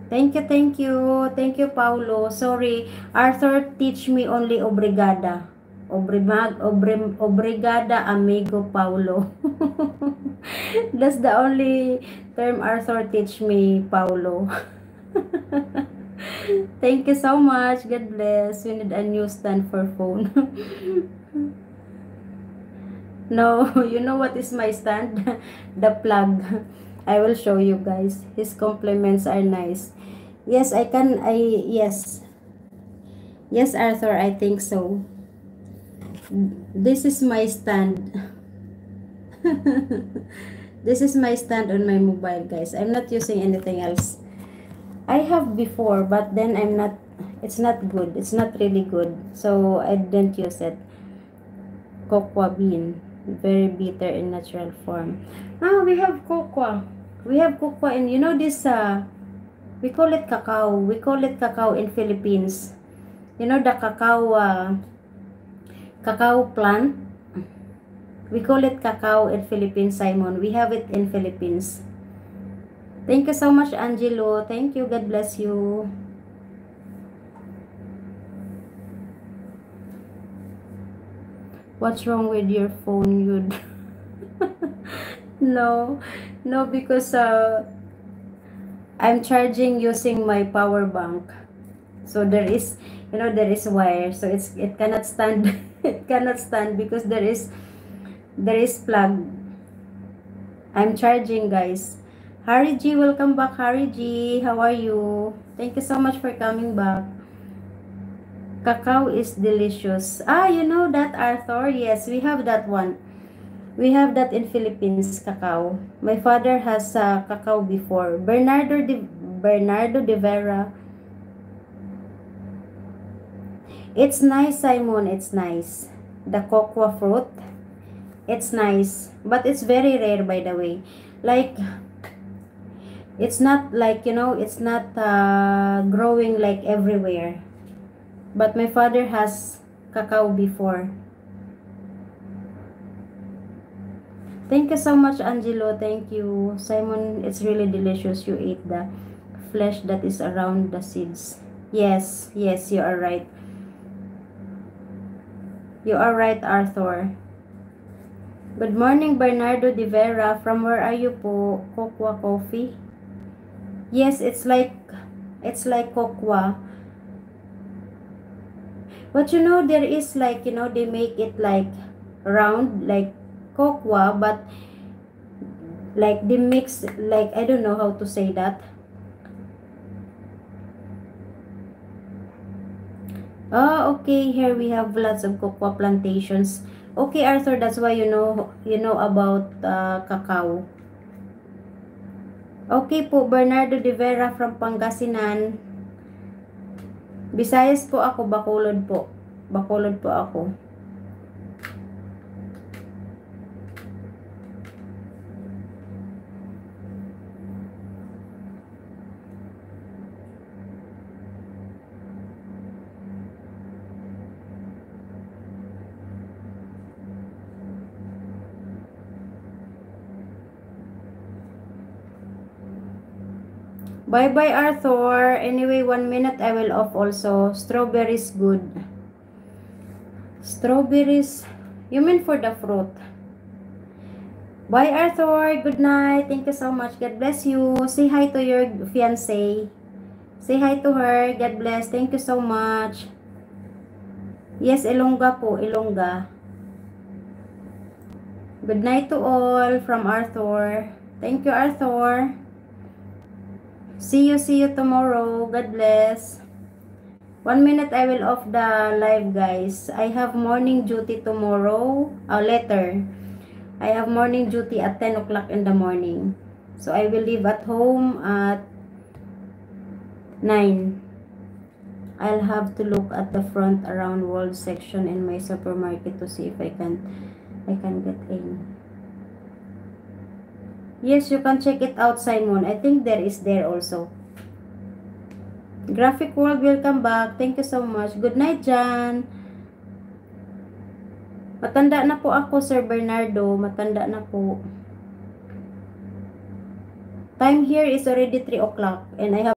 Thank you, thank you. Thank you, Paulo. Sorry, Arthur teach me only obrigada. Obrigada, amigo Paulo. That's the only term Arthur teach me, Paulo. Thank you so much. God bless. We need a new stand for phone. No, you know what is my stand? The plug. I will show you guys. His compliments are nice. Yes, I can. Yes. Yes, Arthur, I think so. This is my stand. This is my stand on my mobile, guys. I'm not using anything else. I have before, but then it's not good. It's not really good. So I didn't use it. Cocoa bean. Very bitter in natural form. Ah, we have cocoa. We have cocoa, and you know this, we call it cacao. We call it cacao in Philippines. You know the cacao plant? We call it cacao in Philippines, Simon. We have it in Philippines. Thank you so much, Angelo. Thank you. God bless you. What's wrong with your phone, Yud? No, no, because I'm charging using my power bank. So there is, there is wire. So it cannot stand. It cannot stand because there is plug. I'm charging, guys. Harry G, welcome back, Harry G. How are you? Thank you so much for coming back. Cacao is delicious. Ah, you know that, Arthur? Yes, we have that one. We have that in Philippines, cacao. My father has cacao before. Bernardo de Vera. It's nice, Simon. It's nice. The cocoa fruit. It's nice. But it's very rare, by the way. Like, it's not like, it's not growing like everywhere. But my father has cacao before. Thank you so much, Angelo. Thank you. Simon, it's really delicious. You ate the flesh that is around the seeds. Yes, yes, you are right. You are right, Arthur. Good morning, Bernardo de Vera. From where are you po? Cocoa coffee? Yes, it's like cocoa. But there is like, they make it like round, like cocoa, but like they mix, like, I don't know how to say that. Oh, okay. Here we have lots of cocoa plantations. Okay, Arthur, that's why you know about cacao. Okay po, Bernardo de Vera from Pangasinan. Visayas po ako, Bacolod po. Bacolod po ako. Bye-bye, Arthur. Anyway, 1 minute I will off also. Strawberries good. Strawberries. You mean for the fruit? Bye, Arthur. Good night. Thank you so much. God bless you. Say hi to your fiancé. Say hi to her. God bless. Thank you so much. Yes, Ilongga po. Ilongga. Good night to all from Arthur. Thank you, Arthur. See you tomorrow. God bless. 1 minute I will off the live, guys. I have morning duty tomorrow. Later. I have morning duty at 10 o'clock in the morning. So I will leave at home at 9. I'll have to look at the front around world section in my supermarket to see if I can get in. Yes, you can check it out, Simon. I think there is there also. Graphic World, welcome back. Thank you so much. Good night, Jan. Matanda na po ako, Sir Bernardo. Matanda na po. Time here is already 3 o'clock and I have